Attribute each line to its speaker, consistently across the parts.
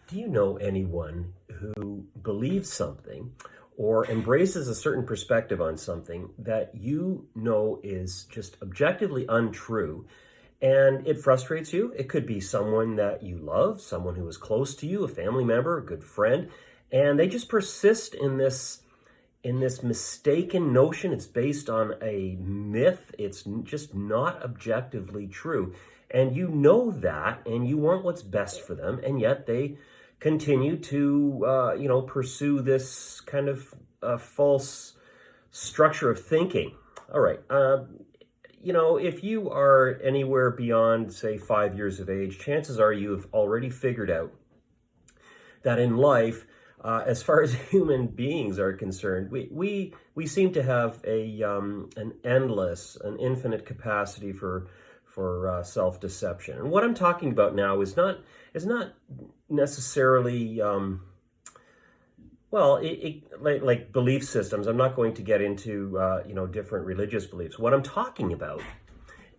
Speaker 1: Do you know anyone who believes something or embraces a certain perspective on something that you know is just objectively untrue and it frustrates you? It could be someone that you love, someone who is close to you, a family member, a good friend, and they just persist in this mistaken notion. It's based on a myth. It's just not objectively true. And you know that, and you want what's best for them, and yet they continue to, pursue this kind of false structure of thinking. All right. If you are anywhere beyond, say, 5 years of age, chances are you have already figured out that in life, as far as human beings are concerned, we seem to have an infinite capacity for self-deception. And what I'm talking about now is not necessarily like belief systems. I'm not going to get into different religious beliefs. What I'm talking about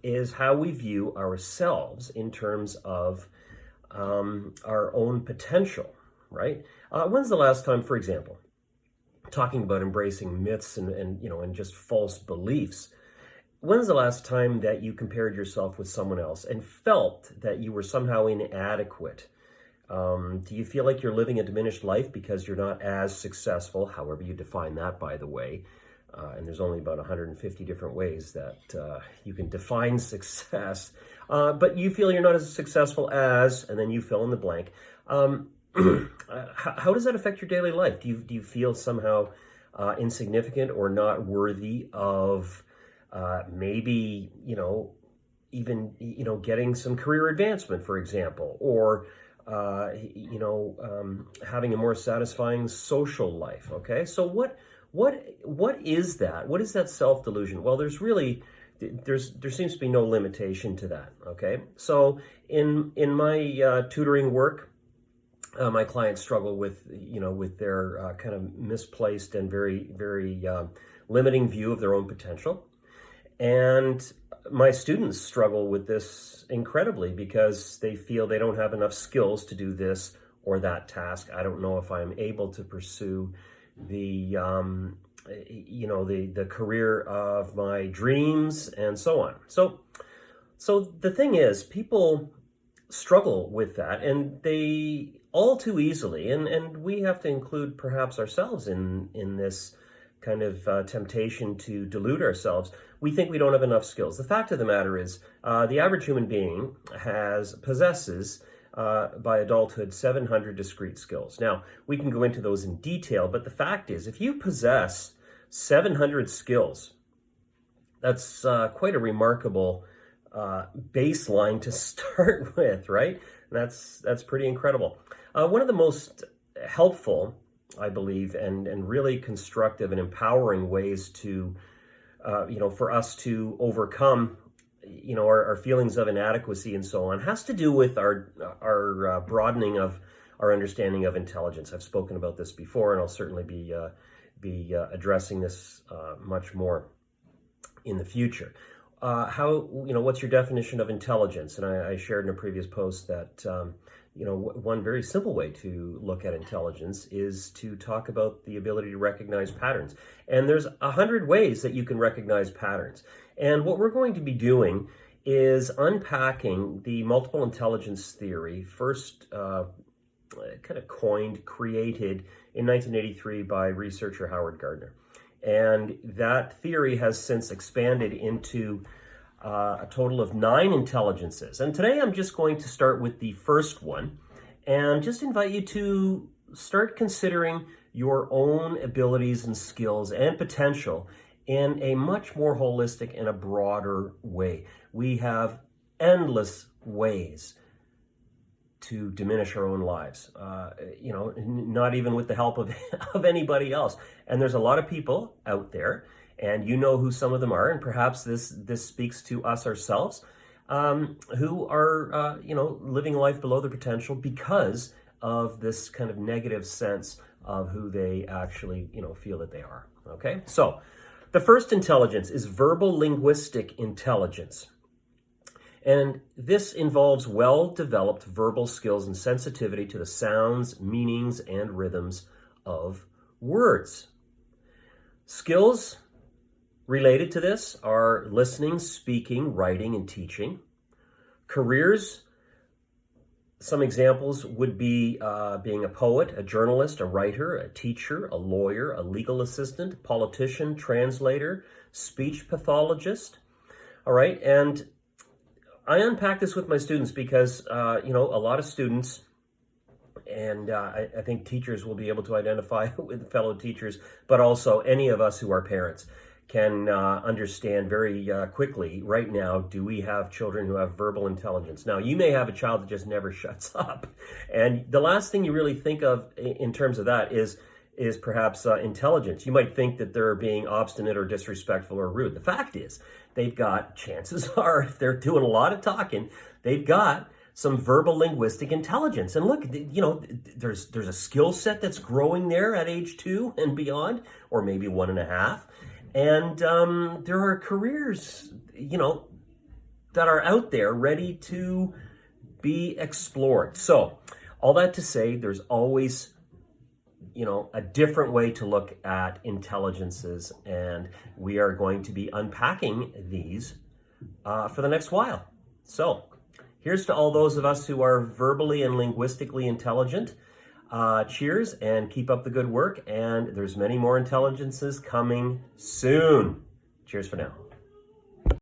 Speaker 1: is how we view ourselves in terms of our own potential. Right? When's the last time, for example, talking about embracing myths and just false beliefs? When's the last time that you compared yourself with someone else and felt that you were somehow inadequate? Do you feel like you're living a diminished life because you're not as successful, however you define that, by the way? And there's only about 150 different ways that you can define success. But you feel you're not as successful as, and then you fill in the blank. How does that affect your daily life? Do you feel somehow insignificant or not worthy of maybe, even, getting some career advancement, for example, or, having a more satisfying social life? Okay. So what is that? What is that self-delusion? Well, there seems to be no limitation to that. Okay. So in my tutoring work, my clients struggle with their kind of misplaced and very, very limiting view of their own potential. And my students struggle with this incredibly because they feel they don't have enough skills to do this or that task. I don't know if I'm able to pursue the career of my dreams and so on. So the thing is, people struggle with that, and they all too easily, and we have to include perhaps ourselves in this kind of temptation to delude ourselves. We think we don't have enough skills. The fact of the matter is, the average human being possesses by adulthood 700 discrete skills. Now, we can go into those in detail, but the fact is, if you possess 700 skills, that's quite a remarkable baseline to start with, right? That's pretty incredible. One of the most helpful, I believe, and really constructive and empowering ways to, for us to overcome, our feelings of inadequacy and so on, has to do with our broadening of our understanding of intelligence. I've spoken about this before, and I'll certainly be addressing this much more in the future. What's your definition of intelligence? And I shared in a previous post that, one very simple way to look at intelligence is to talk about the ability to recognize patterns. And there's 100 ways that you can recognize patterns. And what we're going to be doing is unpacking the multiple intelligence theory, first kind of created in 1983 by researcher Howard Gardner. And that theory has since expanded into a total of 9 intelligences. And today I'm just going to start with the first one and just invite you to start considering your own abilities and skills and potential in a much more holistic and a broader way. We have endless ways to diminish our own lives, not even with the help of anybody else. And there's a lot of people out there, and you know who some of them are, and perhaps this speaks to us ourselves, who are, living life below their potential because of this kind of negative sense of who they actually, feel that they are. Okay, so the first intelligence is verbal linguistic intelligence. And this involves well-developed verbal skills and sensitivity to the sounds, meanings, and rhythms of words. Skills related to this are listening, speaking, writing, and teaching. Careers, some examples would be being a poet, a journalist, a writer, a teacher, a lawyer, a legal assistant, politician, translator, speech pathologist. All right, and I unpack this with my students because, a lot of students, and I think teachers will be able to identify with fellow teachers, but also any of us who are parents can understand very quickly right now, do we have children who have verbal intelligence? Now, you may have a child that just never shuts up. And the last thing you really think of in terms of that is perhaps intelligence. You might think that they're being obstinate or disrespectful or rude. The fact is, they've got, chances are, if they're doing a lot of talking, they've got some verbal linguistic intelligence. And look, there's a skill set that's growing there at age 2 and beyond, or maybe 1.5. And there are careers, that are out there ready to be explored. So all that to say, there's always a different way to look at intelligences, and we are going to be unpacking these for the next while. So here's to all those of us who are verbally and linguistically intelligent. Cheers, and keep up the good work, and there's many more intelligences coming soon. Cheers for now.